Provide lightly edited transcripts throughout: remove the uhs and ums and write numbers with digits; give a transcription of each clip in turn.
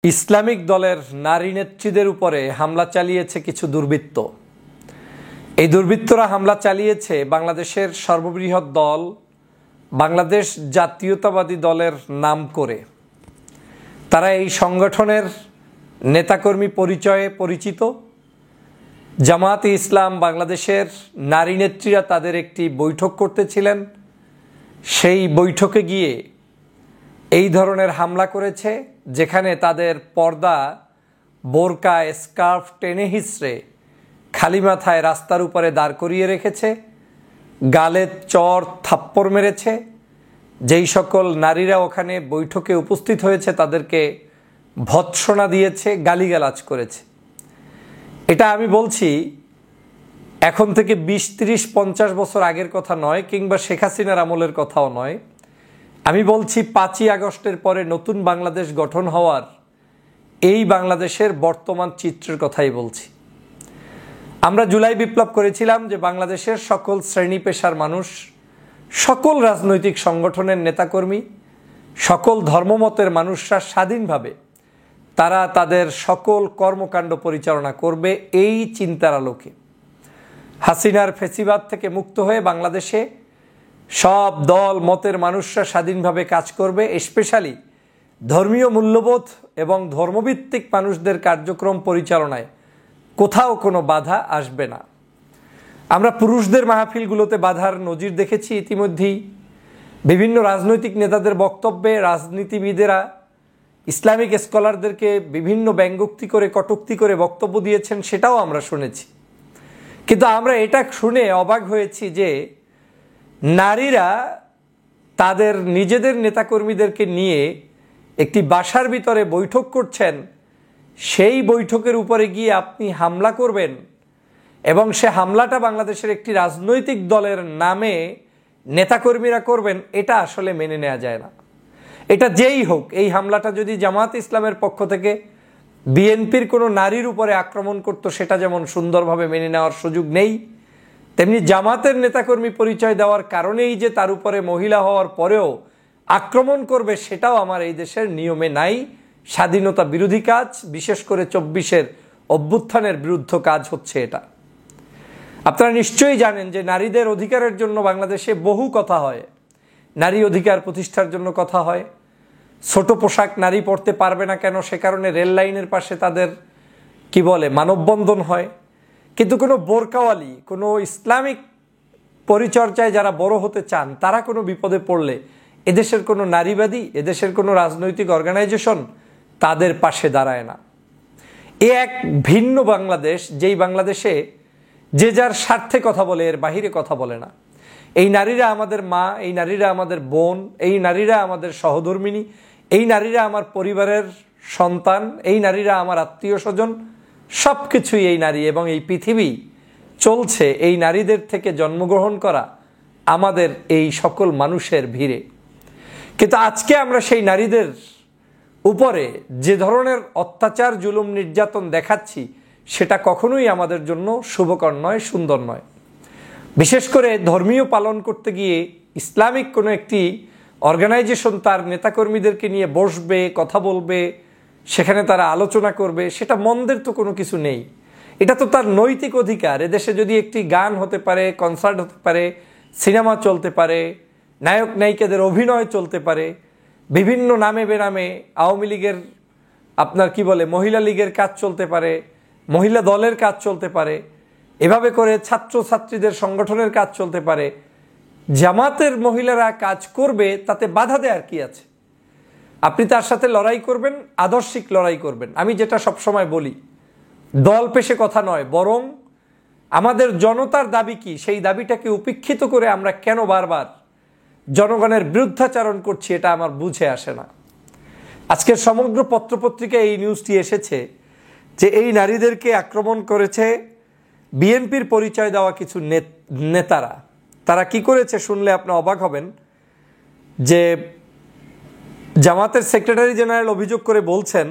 Islamic দলের নারী নেত্রীদের উপরে হামলা চালিয়েছে কিছু দুর্বৃত্ত। এই দুর্বৃত্তরা হামলা চালিয়েছে বাংলাদেশের সর্ববৃহৎ দল বাংলাদেশ জাতীয়তাবাদী দলের নাম করে। তারা এই সংগঠনের নেতাকর্মী পরিচয়ে পরিচিত। জামায়াতে ইসলাম বাংলাদেশের নারী নেত্রীরা তাদের একটি বৈঠক করতেছিলেন, সেই বৈঠকে গিয়ে এই ধরনের হামলা করেছে, যেখানে তাদের পর্দা, বোরকা, স্কার্ফ টেনে হিঁচড়ে খালি মাথায় রাস্তার উপরে দাঁড় করিয়ে রেখেছে, গালে চর থাপ্পড় মেরেছে। যেই সকল নারীরা ওখানে বৈঠকে উপস্থিত হয়েছে তাদেরকে ভৎসনা দিয়েছে, গালিগালাজ করেছে। এটা আমি বলছি এখন থেকে 20-30-50 বছর আগের কথা নয়, কিংবা শেখ হাসিনার আমলের কথাও নয়। আমি বলছি 5ই আগস্টের পরে নতুন বাংলাদেশ গঠন হওয়ার এই বাংলাদেশের বর্তমান চিত্রের কথাই বলছি। আমরা জুলাই বিপ্লব করেছিলাম যে বাংলাদেশের সকল শ্রেণী পেশার মানুষ, সকল রাজনৈতিক সংগঠনের নেতাকর্মী, সকল ধর্মমতের মানুষরা স্বাধীনভাবে তারা তাদের সকল কর্মকাণ্ড পরিচালনা করবে এই চিন্তার আলোকে। হাসিনার ফেসিবাদ থেকে মুক্ত হয়ে বাংলাদেশে সব দল মতের মানুষরা স্বাধীনভাবে কাজ করবে। স্পেশালি ধর্মীয় মূল্যবোধ এবং ধর্মভিত্তিক মানুষদের কার্যক্রম পরিচালনায় কোথাও কোনো বাধা আসবে না। আমরা পুরুষদের মাহফিলগুলোতে বাধার নজির দেখেছি ইতিমধ্যেই। বিভিন্ন রাজনৈতিক নেতাদের বক্তব্যে রাজনীতিবিদেরা ইসলামিক স্কলারদেরকে বিভিন্ন ব্যঙ্গোক্তি করে, কটূক্তি করে বক্তব্য দিয়েছেন, সেটাও আমরা শুনেছি। কিন্তু আমরা এটা শুনে অবাক হয়েছি যে নারীরা তাদের নিজেদের নেতাকর্মীদেরকে নিয়ে একটি বাসার ভিতরে বৈঠক করছেন, সেই বৈঠকের উপরে গিয়ে আপনি হামলা করবেন এবং সে হামলাটা বাংলাদেশের একটি রাজনৈতিক দলের নামে নেতাকর্মীরা করবেন, এটা আসলে মেনে নেওয়া যায় না। এটা যেই হোক, এই হামলাটা যদি জামায়াতে ইসলামের পক্ষ থেকে বিএনপির কোনো নারীর উপরে আক্রমণ করত, সেটা যেমন সুন্দরভাবে মেনে নেওয়ার সুযোগ নেই, তেমনি জামাতের নেতাকর্মী পরিচয় দেওয়ার কারণেই যে তার উপরে মহিলা হওয়ার পরেও আক্রমণ করবে, সেটাও আমার এই দেশের নিয়মে নাই। স্বাধীনতা বিরোধী কাজ, বিশেষ করে 24-এর অভ্যুত্থানের বিরুদ্ধ কাজ হচ্ছে এটা। আপনারা নিশ্চয়ই জানেন যে নারীদের অধিকারের জন্য বাংলাদেশে বহু কথা হয়। নারী অধিকার প্রতিষ্ঠার জন্য কথা হয়। ছোট পোশাক নারী পরতে পারবে না কেন, সে কারণে রেল লাইনের পাশে তাদের মানববন্ধন হয়। কিন্তু কোনো বোরকাওয়ালি, কোনো ইসলামিক পরিচর্যায় যারা বড় হতে চান, তারা কোনো বিপদে পড়লে এদেশের কোনো নারীবাদী, এদেশের কোনো রাজনৈতিক অর্গানাইজেশন তাদের পাশে দাঁড়ায় না। এ এক ভিন্ন বাংলাদেশ, যেই বাংলাদেশে যে যার স্বার্থে কথা বলে, এর বাহিরে কথা বলে না। এই নারীরা আমাদের মা, এই নারীরা আমাদের বোন, এই নারীরা আমাদের সহধর্মিণী, এই নারীরা আমার পরিবারের সন্তান, এই নারীরা আমার আত্মীয় স্বজন, সব কিছুই এই নারী। এবং এই পৃথিবী চলছে এই নারীদের থেকে জন্মগ্রহণ করা আমাদের এই সকল মানুষের ভিড়ে। কিন্তু আজকে আমরা সেই নারীদের উপরে যে ধরনের অত্যাচার, জুলুম, নির্যাতন দেখাচ্ছি, সেটা কখনোই আমাদের জন্য শুভকর নয়, সুন্দর নয়। বিশেষ করে ধর্মীয় পালন করতে গিয়ে ইসলামিক কোনো একটি অর্গানাইজেশন তার নেতাকর্মীদেরকে নিয়ে বসবে, কথা বলবে, সেখানে তারা আলোচনা করবে, সেটা মন্দের তো কোনো কিছু নেই। এটা তো তার নৈতিক অধিকার। এদেশে যদি একটি গান হতে পারে, কনসার্ট হতে পারে, সিনেমা চলতে পারে, নায়ক নায়িকাদের অভিনয় চলতে পারে, বিভিন্ন নামে বেনামে আওয়ামী লীগের মহিলা লীগের কাজ চলতে পারে, মহিলা দলের কাজ চলতে পারে, এভাবে করে ছাত্র ছাত্রীদের সংগঠনের কাজ চলতে পারে, জামাতের মহিলারা কাজ করবে, তাতে বাধা দেওয়ার কি আছে? আপনি তার সাথে লড়াই করবেন, আদর্শিক লড়াই করবেন। আমি যেটা সবসময় বলি, দল পেশে কথা নয়, বরং আমাদের জনতার দাবি কি, সেই দাবিটাকে উপেক্ষিত করে আমরা কেন বারবার জনগণের বিরুদ্ধাচারণ করছি, এটা আমার বুঝে আসে না। আজকের সমগ্র পত্রপত্রিকায় এই নিউজটি এসেছে যে এই নারীদেরকে আক্রমণ করেছে বিএনপির পরিচয় দেওয়া কিছু নেতারা। তারা কি করেছে শুনলে আপনি অবাক হবেন যে জামাতের সেক্রেটারি জেনারেল অভিযোগ করে বলছেন,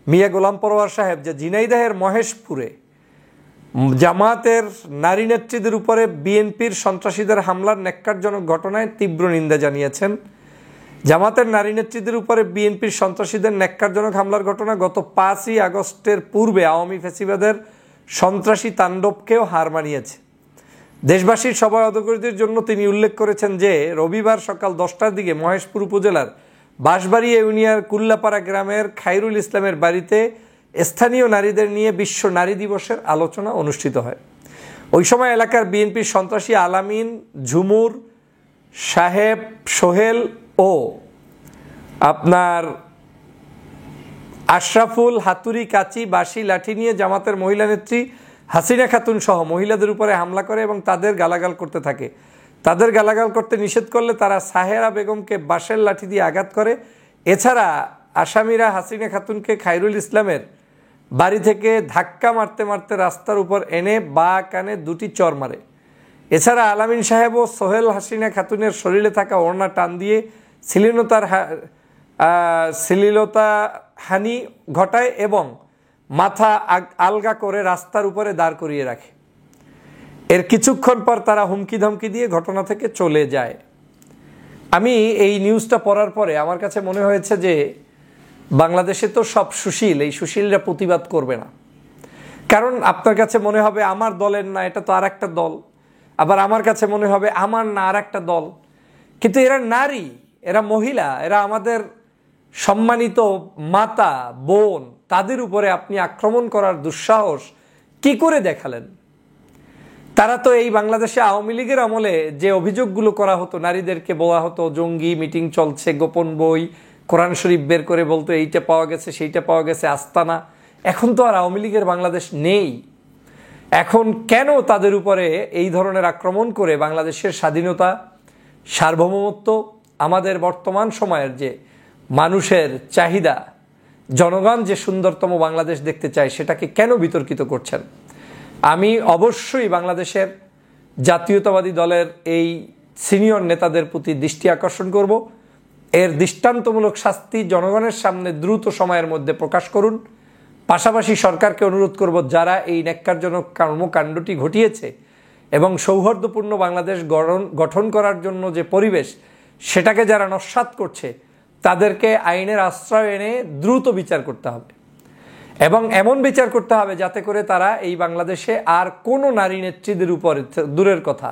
মিয়া গোলাম পরোয়ার সাহেব, যে ঝিনাইদহের মহেশপুরে জামাতের নারী নেত্রীদের উপরে বিএনপির সন্ত্রাসীদের হামলার ন্যাক্কারজনক ঘটনায় তীব্র নিন্দা জানিয়েছেন জামাতের নারী নেত্রীদের উপরে বিএনপির সন্ত্রাসীদের ন্যাক্কারজনক হামলার ঘটনা গত 5ই আগস্টের পূর্বে আওয়ামী ফ্যাসিবাদের সন্ত্রাসী তাণ্ডবকেও হার মানিয়েছে। দেশবাসীর সবাই অবগতির জন্য তিনি উল্লেখ করেছেন যে রবিবার সকাল 10টার দিকে মহেশপুর উপজেলার বাঁশবাড়িয়া ইউনিয়নের কুল্লাপাড়া গ্রামের খায়রুল ইসলামের বাড়িতে স্থানীয় নারীদের নিয়ে বিশ্ব নারী দিবসের আলোচনা অনুষ্ঠিত হয়। ওই সময় এলাকার বিএনপির সন্ত্রাসী আলামিন, ঝুমুর, সাহেব, সোহেল ও আশরাফুল হাতুড়ি, কাঁচি, বাঁশি, লাঠি নিয়ে জামাতের মহিলা নেত্রী হাসিনা খাতুন সহ মহিলাদের উপরে হামলা করে এবং তাদের গালাগাল করতে থাকে। তাদের গালাগাল করতে নিষেধ করলে তারা সাহেরা বেগমকে বাঁশের লাঠি দিয়ে আঘাত করে। এছাড়া আসামিরা হাসিনা খাতুনকে খায়রুল ইসলামের বাড়ি থেকে ধাক্কা মারতে মারতে রাস্তার উপর এনে বাঁ কানে 2টি চর মারে। এছাড়া আলামিন সাহেব ও সোহেল হাসিনা খাতুনের শরীরে থাকা ওড়না টান দিয়ে শ্লীলতা হানি ঘটায় এবং মাথা আলগা করে রাস্তার উপরে দাঁড় করিয়ে রাখে। এর কিছুক্ষণ পর তারা হুমকি ধমকি দিয়ে ঘটনা থেকে চলে যায়। আমি এই নিউজটা পড়ার পরে আমার কাছে মনে হয়েছে যে বাংলাদেশে তো সব সুশীল, এই সুশীলরা প্রতিবাদ করবে না। কারণ আপনার কাছে মনে হবে আমার দলের না, এটা তো আর একটা দল। আবার আমার কাছে মনে হবে আমার না, আর একটা দল। কিন্তু এরা নারী, এরা মহিলা, এরা আমাদের সম্মানিত মাতা, বোন, তাদের উপরে আপনি আক্রমণ করার দুঃসাহস কি করে দেখালেন? তারা তো এই বাংলাদেশে আওয়ামী লীগের আমলে যে অভিযোগগুলো করা হতো, নারীদেরকে বলা হতো জঙ্গি, মিটিং চলছে, গোপন বই, কোরআন শরীফ বের করে বলতো এইটা পাওয়া গেছে, সেইটা পাওয়া গেছে, আস্তানা। এখন তো আর আওয়ামী লীগের বাংলাদেশ নেই। এখন কেন তাদের উপরে এই ধরনের আক্রমণ করে বাংলাদেশের স্বাধীনতা, সার্বভৌমত্ব, আমাদের বর্তমান সময়ের যে মানুষের চাহিদা, জনগণ যে সুন্দরতম বাংলাদেশ দেখতে চায়, সেটাকে কেন বিতর্কিত করছেন? আমি অবশ্যই বাংলাদেশের জাতীয়তাবাদী দলের এই সিনিয়র নেতাদের প্রতি দৃষ্টি আকর্ষণ করব। এর দৃষ্টান্তমূলক শাস্তি জনগণের সামনে দ্রুত সময়ের মধ্যে প্রকাশ করুন। পাশাপাশি সরকারকে অনুরোধ করব, যারা এই ন্যাক্কারজনক কর্মকাণ্ডটি ঘটিয়েছে এবং সৌহার্দ্যপূর্ণ বাংলাদেশ গঠন করার জন্য যে পরিবেশ, সেটাকে যারা নস্যাৎ করছে, তাদেরকে আইনের আশ্রয় এনে দ্রুত বিচার করতে হবে এবং এমন বিচার করতে হবে যাতে করে তারা এই বাংলাদেশে আর কোনো নারী নেত্রীদের উপরে, দূরের কথা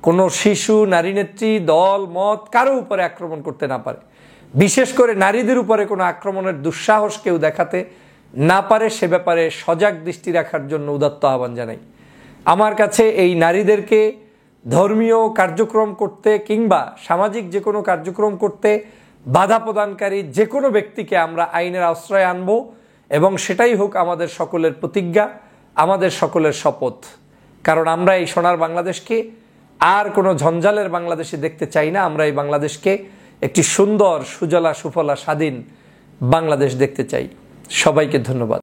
কোনো শিশু, নারী নেত্রী, দল, মত কারো উপরে আক্রমণ করতে না পারে। বিশেষ করে নারীদের উপরে কোনো আক্রমণের দুঃসাহস কেউ দেখাতে না পারে, সে ব্যাপারে সজাগ দৃষ্টি রাখার জন্য উদাত্ত আহ্বান জানাই। আমার কাছে এই নারীদেরকে ধর্মীয় কার্যক্রম করতে কিংবা সামাজিক যে কোনো কার্যক্রম করতে বাধা প্রদানকারী যে কোনো ব্যক্তিকে আমরা আইনের আশ্রয়ে আনব এবং সেটাই হোক আমাদের সকলের প্রতিজ্ঞা, আমাদের সকলের শপথ। কারণ আমরা এই সোনার বাংলাদেশকে আর কোনো ঝঞ্ঝালের বাংলাদেশে দেখতে চাই না। আমরা এই বাংলাদেশকে একটি সুন্দর, সুজলা, সুফলা, স্বাধীন বাংলাদেশ দেখতে চাই। সবাইকে ধন্যবাদ।